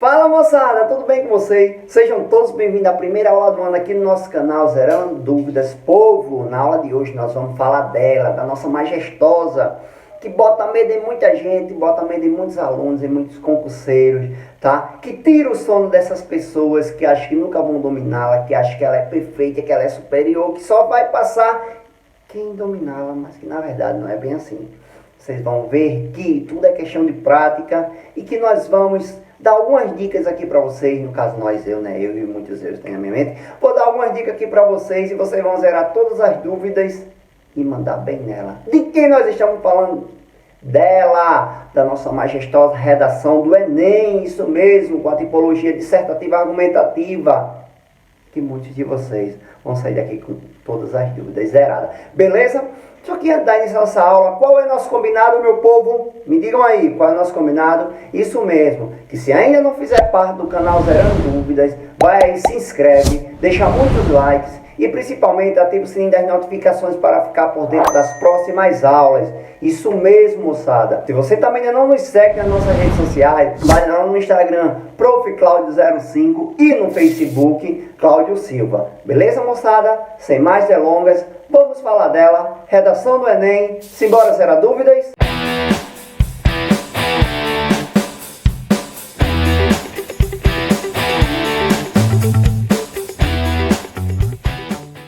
Fala moçada, tudo bem com vocês? Sejam todos bem-vindos à primeira aula do ano aqui no nosso canal Zerando Dúvidas. Povo, na aula de hoje nós vamos falar dela, da nossa majestosa, que bota medo em muita gente, bota medo em muitos alunos, em muitos concurseiros, tá? Que tira o sono dessas pessoas que acham que nunca vão dominá-la, que acham que ela é perfeita, que ela é superior, que só vai passar quem dominá-la, mas que na verdade não é bem assim. Vocês vão ver que tudo é questão de prática e que nós vamos dar algumas dicas aqui para vocês, no caso eu e muitos erros têm na minha mente. Vou dar algumas dicas aqui para vocês e vocês vão zerar todas as dúvidas e mandar bem nela. De quem nós estamos falando? Dela, da nossa majestosa redação do Enem, isso mesmo, com a tipologia dissertativa argumentativa, que muitos de vocês vão sair daqui com todas as dúvidas zeradas. Beleza? Só que antes de iniciar essa aula, qual é o nosso combinado, meu povo? Me digam aí, qual é o nosso combinado? Isso mesmo, que se ainda não fizer parte do canal Zerando Dúvidas, vai aí, se inscreve, deixa muitos likes e principalmente ativa o sininho das notificações para ficar por dentro das próximas aulas. Isso mesmo, moçada. Se você também ainda não nos segue nas nossas redes sociais, vai lá no Instagram, Prof. Claudio05 e no Facebook, Cláudio Silva. Beleza, moçada? Sem mais delongas, vamos falar dela. Redação do Enem. Simbora zerar dúvidas?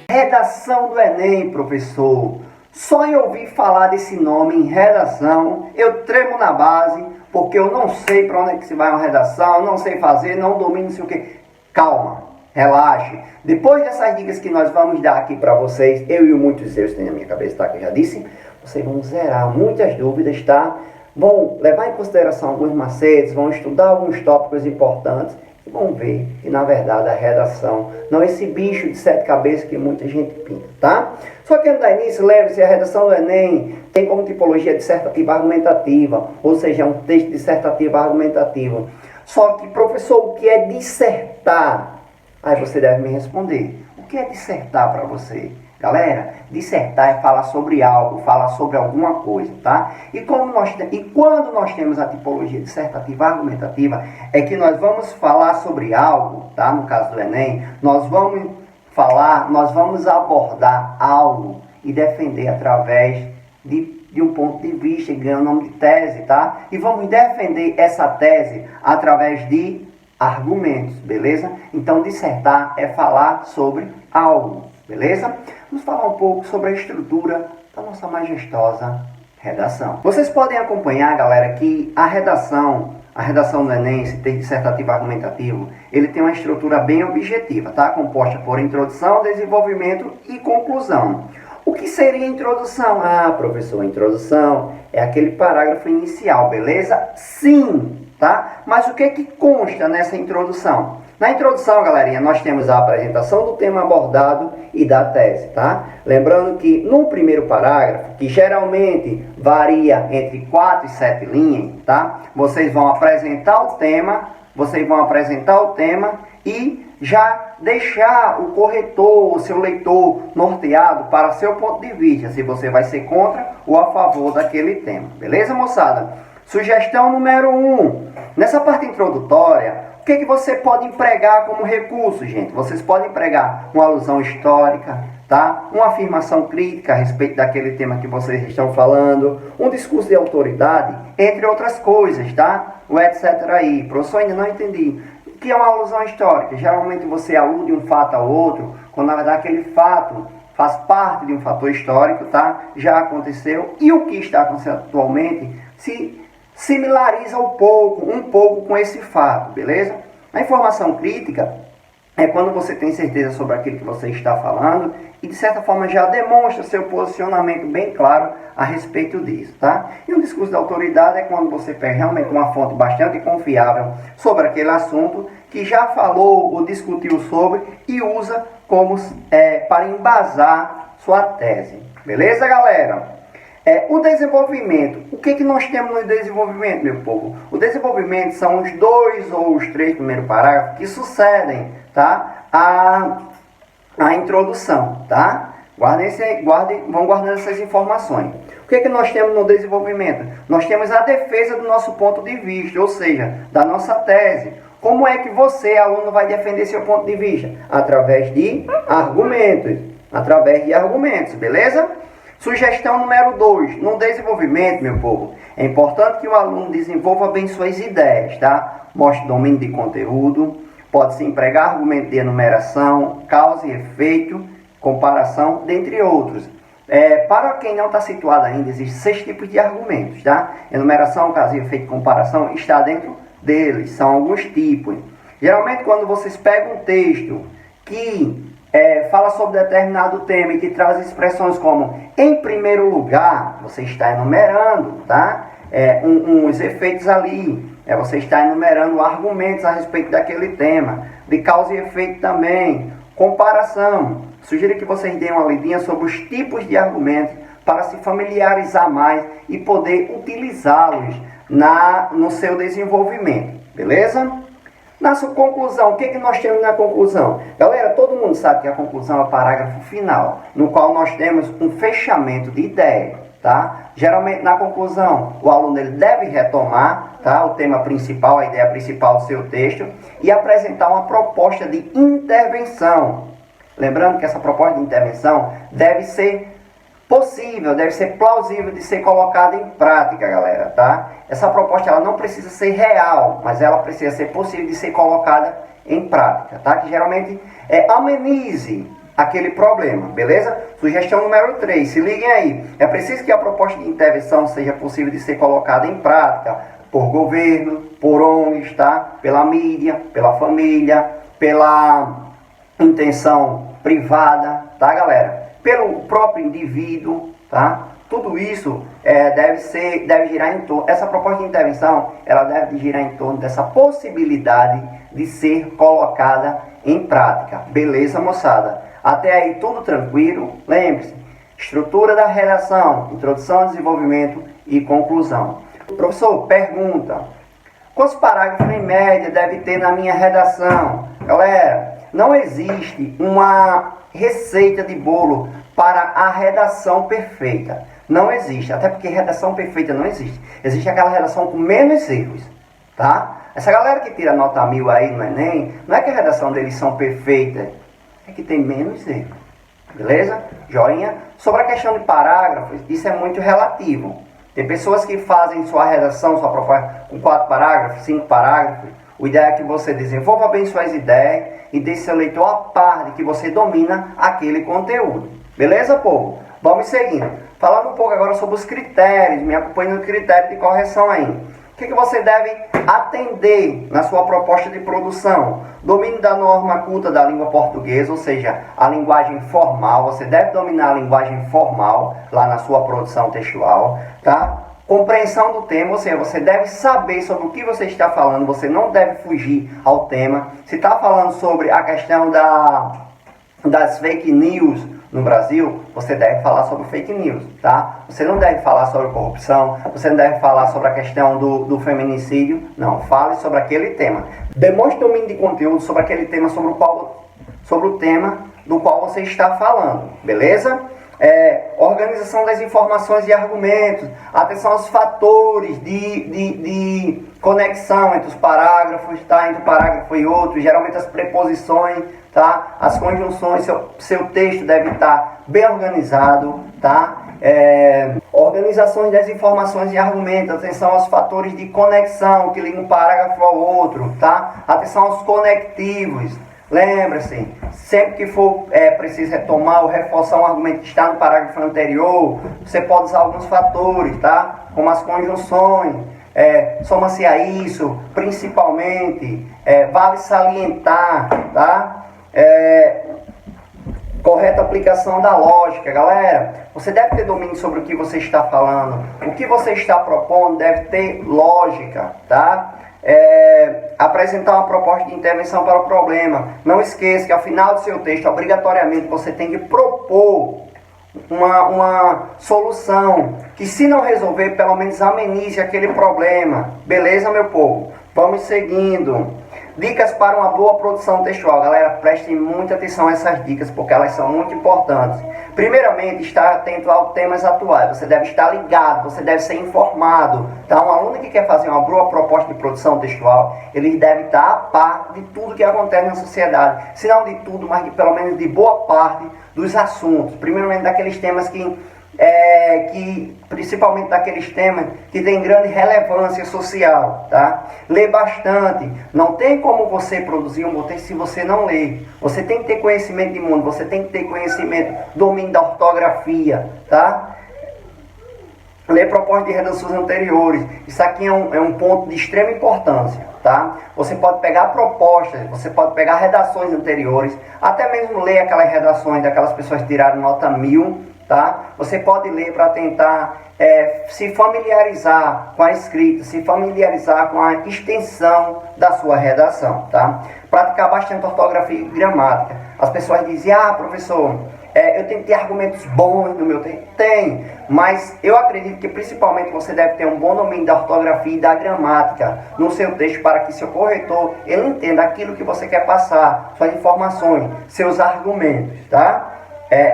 Redação do Enem, professor. Só em ouvir falar desse nome em redação, eu tremo na base, porque eu não sei para onde é que se vai uma redação, não sei fazer, não domino não sei o que. Calma, relaxe. Depois dessas dicas que nós vamos dar aqui para vocês, eu e muitos erros tem na minha cabeça, tá? Que eu já disse, vocês vão zerar muitas dúvidas, tá? Vão levar em consideração alguns macetes, vão estudar alguns tópicos importantes. Vão ver que na verdade a redação não é esse bicho de 7 cabeças que muita gente pinta, tá? Só que antes da início, lembre-se, a redação do Enem tem como tipologia dissertativa argumentativa, ou seja, é um texto dissertativo argumentativo. Só que, professor, o que é dissertar? Aí você deve me responder. O que é dissertar para você? Galera, dissertar é falar sobre algo, falar sobre alguma coisa, tá? E quando nós temos a tipologia dissertativa argumentativa, é que nós vamos falar sobre algo, tá? No caso do Enem, nós vamos abordar algo e defender através de um ponto de vista, que ganha o nome de tese, tá? E vamos defender essa tese através de argumentos, beleza? Então, dissertar é falar sobre algo, beleza? Vamos falar um pouco sobre a estrutura da nossa majestosa redação. Vocês podem acompanhar, galera, que a redação do Enem, esse texto dissertativo argumentativo, ele tem uma estrutura bem objetiva, tá? Composta por introdução, desenvolvimento e conclusão. O que seria introdução? Ah, professor, introdução é aquele parágrafo inicial, beleza? Sim, tá? Mas o que é que consta nessa introdução? Na introdução, galerinha, nós temos a apresentação do tema abordado e da tese, tá? Lembrando que no primeiro parágrafo, que geralmente varia entre 4 e 7 linhas, tá? Vocês vão apresentar o tema e já deixar o corretor, o seu leitor norteado para seu ponto de vista, se você vai ser contra ou a favor daquele tema. Beleza, moçada? Sugestão número 1. Nessa parte introdutória, o que você pode empregar como recurso, gente? Vocês podem empregar uma alusão histórica, tá? Uma afirmação crítica a respeito daquele tema que vocês estão falando, um discurso de autoridade, entre outras coisas, tá? O etc. aí. Professor, ainda não entendi. O que é uma alusão histórica? Geralmente você alude um fato ao outro, quando na verdade aquele fato faz parte de um fator histórico, tá? Já aconteceu. E o que está acontecendo atualmente se similariza um pouco com esse fato, beleza? A informação crítica é quando você tem certeza sobre aquilo que você está falando e de certa forma já demonstra seu posicionamento bem claro a respeito disso, tá? E o discurso da autoridade é quando você pega realmente uma fonte bastante confiável sobre aquele assunto que já falou ou discutiu sobre e usa como para embasar sua tese, beleza, galera? O desenvolvimento. O que nós temos no desenvolvimento, meu povo? O desenvolvimento são os 2 ou os 3 primeiros parágrafos que sucedem, tá? A introdução, tá? Vão guardando essas informações. O que nós temos no desenvolvimento? Nós temos a defesa do nosso ponto de vista, ou seja, da nossa tese. Como é que você, aluno, vai defender seu ponto de vista? Através de argumentos. Através de argumentos, beleza? Sugestão número 2. No desenvolvimento, meu povo, é importante que o aluno desenvolva bem suas ideias, tá? Mostre domínio de conteúdo, pode-se empregar argumento de enumeração, causa e efeito, comparação, dentre outros. Para quem não está situado ainda, existem 6 tipos de argumentos, tá? Enumeração, causa e efeito, comparação, está dentro deles, são alguns tipos. Geralmente, quando vocês pegam um texto que fala sobre determinado tema e que traz expressões como em primeiro lugar, você está enumerando, tá? Uns efeitos ali, você está enumerando argumentos a respeito daquele tema, de causa e efeito também, comparação. Sugiro que vocês deem uma lidinha sobre os tipos de argumentos para se familiarizar mais e poder utilizá-los no seu desenvolvimento, beleza? Na sua conclusão, o que nós temos na conclusão? Galera, todo mundo sabe que a conclusão é o parágrafo final, no qual nós temos um fechamento de ideia, tá? Geralmente, na conclusão, o aluno ele deve retomar, tá, o tema principal, a ideia principal do seu texto e apresentar uma proposta de intervenção. Lembrando que essa proposta de intervenção deve ser possível, deve ser plausível de ser colocada em prática, galera, tá? Essa proposta ela não precisa ser real, mas ela precisa ser possível de ser colocada em prática, tá? Que geralmente amenize aquele problema, beleza? Sugestão número 3, se liguem aí. É preciso que a proposta de intervenção seja possível de ser colocada em prática por governo, por ONGs, tá? Pela mídia, pela família, pela intenção privada, tá, galera? Pelo próprio indivíduo, tá? Tudo isso deve girar em torno, essa proposta de intervenção, ela deve girar em torno dessa possibilidade de ser colocada em prática. Beleza, moçada? Até aí tudo tranquilo? Lembre-se, estrutura da redação, introdução, desenvolvimento e conclusão. Professor, pergunta, quantos parágrafos em média deve ter na minha redação? Galera, não existe uma receita de bolo para a redação perfeita. Não existe, até porque redação perfeita não existe. Existe aquela redação com menos erros, tá? Essa galera que tira nota 1000 aí no Enem, não é que a redação deles são perfeitas, é que tem menos erros, beleza? Joinha. Sobre a questão de parágrafos, isso é muito relativo. Tem pessoas que fazem sua redação, sua proposta com 4 parágrafos, 5 parágrafos. O ideal é que você desenvolva bem suas ideias e deixe seu leitor a par de que você domina aquele conteúdo. Beleza, povo? Vamos seguindo. Falando um pouco agora sobre os critérios, me acompanhe no critério de correção aí. O que você deve atender na sua proposta de produção? Domínio da norma culta da língua portuguesa, ou seja, a linguagem formal. Você deve dominar a linguagem formal lá na sua produção textual, tá? Compreensão do tema, ou seja, você deve saber sobre o que você está falando, você não deve fugir ao tema. Se está falando sobre a questão das fake news no Brasil, você deve falar sobre fake news, tá? Você não deve falar sobre corrupção, você não deve falar sobre a questão do feminicídio, não, fale sobre aquele tema. Demonstre domínio de conteúdo sobre aquele tema, sobre o tema do qual você está falando, beleza? Organização das informações e argumentos, atenção aos fatores de conexão entre os parágrafos, tá? Entre um parágrafo e outro, geralmente as preposições, tá? As conjunções, seu texto deve estar bem organizado, tá? Organizações das informações e argumentos, atenção aos fatores de conexão que ligam um parágrafo ao outro, tá? Atenção aos conectivos. Lembra-se, sempre que for preciso retomar ou reforçar um argumento que está no parágrafo anterior, você pode usar alguns fatores, tá? Como as conjunções, soma-se a isso, principalmente, vale salientar, tá? Correta aplicação da lógica, galera. Você deve ter domínio sobre o que você está falando. O que você está propondo deve ter lógica, tá? Apresentar uma proposta de intervenção para o problema. Não esqueça que ao final do seu texto, obrigatoriamente, você tem que propor uma solução que, se não resolver, pelo menos amenize aquele problema. Beleza, meu povo? Vamos seguindo. Dicas para uma boa produção textual. Galera, prestem muita atenção a essas dicas, porque elas são muito importantes. Primeiramente, estar atento aos temas atuais. Você deve estar ligado, você deve ser informado. Tá? Um aluno que quer fazer uma boa proposta de produção textual, ele deve estar a par de tudo que acontece na sociedade. Se não de tudo, mas de, pelo menos de boa parte dos assuntos. Primeiramente, daqueles temas principalmente daqueles temas que têm grande relevância social, tá? Lê bastante. Não tem como você produzir um texto se você não lê. Você tem que ter conhecimento de mundo, você tem que ter conhecimento, domínio da ortografia, tá? Ler propostas de redações anteriores. Isso aqui é um ponto de extrema importância, tá? Você pode pegar propostas, você pode pegar redações anteriores, até mesmo ler aquelas redações daquelas pessoas que tiraram nota 1000, tá? Você pode ler para tentar se familiarizar com a escrita, se familiarizar com a extensão da sua redação, tá? Praticar bastante ortografia e gramática. As pessoas dizem, professor, eu tenho que ter argumentos bons no meu texto. Tem, mas eu acredito que principalmente você deve ter um bom domínio da ortografia e da gramática no seu texto, para que seu corretor ele entenda aquilo que você quer passar, suas informações, seus argumentos, tá?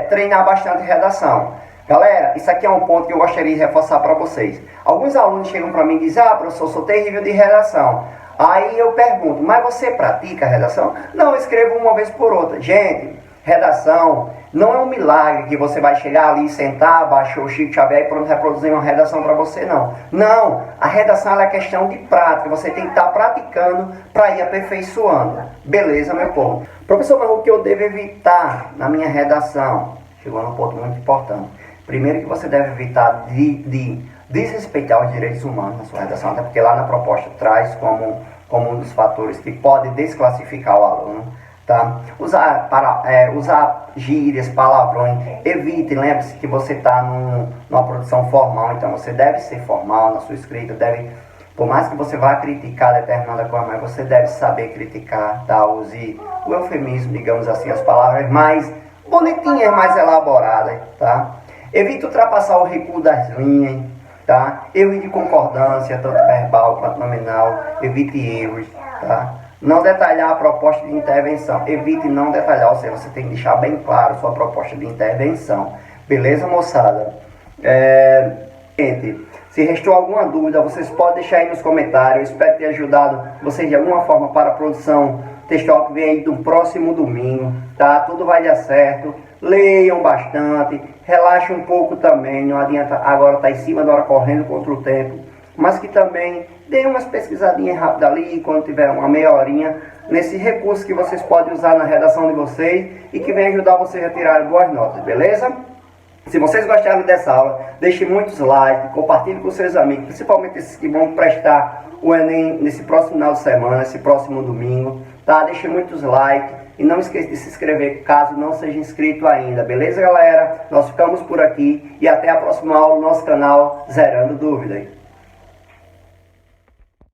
Treinar bastante redação. Galera, isso aqui é um ponto que eu gostaria de reforçar para vocês. Alguns alunos chegam para mim e dizem, professor, eu sou terrível de redação. Aí eu pergunto, mas você pratica redação? Não, eu escrevo uma vez por outra. Gente, redação não é um milagre que você vai chegar ali, sentar, baixar o Chico Xavier e pronto, reproduzir uma redação para você, não. Não, a redação é questão de prática, você tem que estar praticando para ir aperfeiçoando. Beleza, meu povo? Professor, mas o que eu devo evitar na minha redação? Chegou num ponto muito importante. Primeiro que você deve evitar de desrespeitar os direitos humanos na sua redação, até porque lá na proposta traz como um dos fatores que pode desclassificar o aluno. Tá? Usar gírias, palavrões, evite, lembre-se que você está numa produção formal, então você deve ser formal na sua escrita, por mais que você vá criticar determinada coisa, mas você deve saber criticar, tá? Use o eufemismo, digamos assim, as palavras mais bonitinhas, mais elaboradas, tá? Evite ultrapassar o recuo das linhas, tá? Evite concordância, tanto verbal quanto nominal, evite erros, tá? Não detalhar a proposta de intervenção. Evite não detalhar, ou seja, você tem que deixar bem claro sua proposta de intervenção. Beleza, moçada? Gente, se restou alguma dúvida, vocês podem deixar aí nos comentários. Eu espero ter ajudado vocês de alguma forma para a produção textual que vem aí do próximo domingo, tá? Tudo vai dar certo. Leiam bastante, relaxem um pouco também. Não adianta agora estar em cima da hora correndo contra o tempo, mas que também deem umas pesquisadinhas rápidas ali, quando tiver uma meia horinha, nesse recurso que vocês podem usar na redação de vocês e que vem ajudar vocês a tirar boas notas, beleza? Se vocês gostaram dessa aula, deixem muitos likes, compartilhem com seus amigos, principalmente esses que vão prestar o Enem nesse próximo final de semana, nesse próximo domingo, tá? Deixem muitos likes e não esqueça de se inscrever caso não seja inscrito ainda, beleza, galera? Nós ficamos por aqui e até a próxima aula no nosso canal Zerando Dúvidas.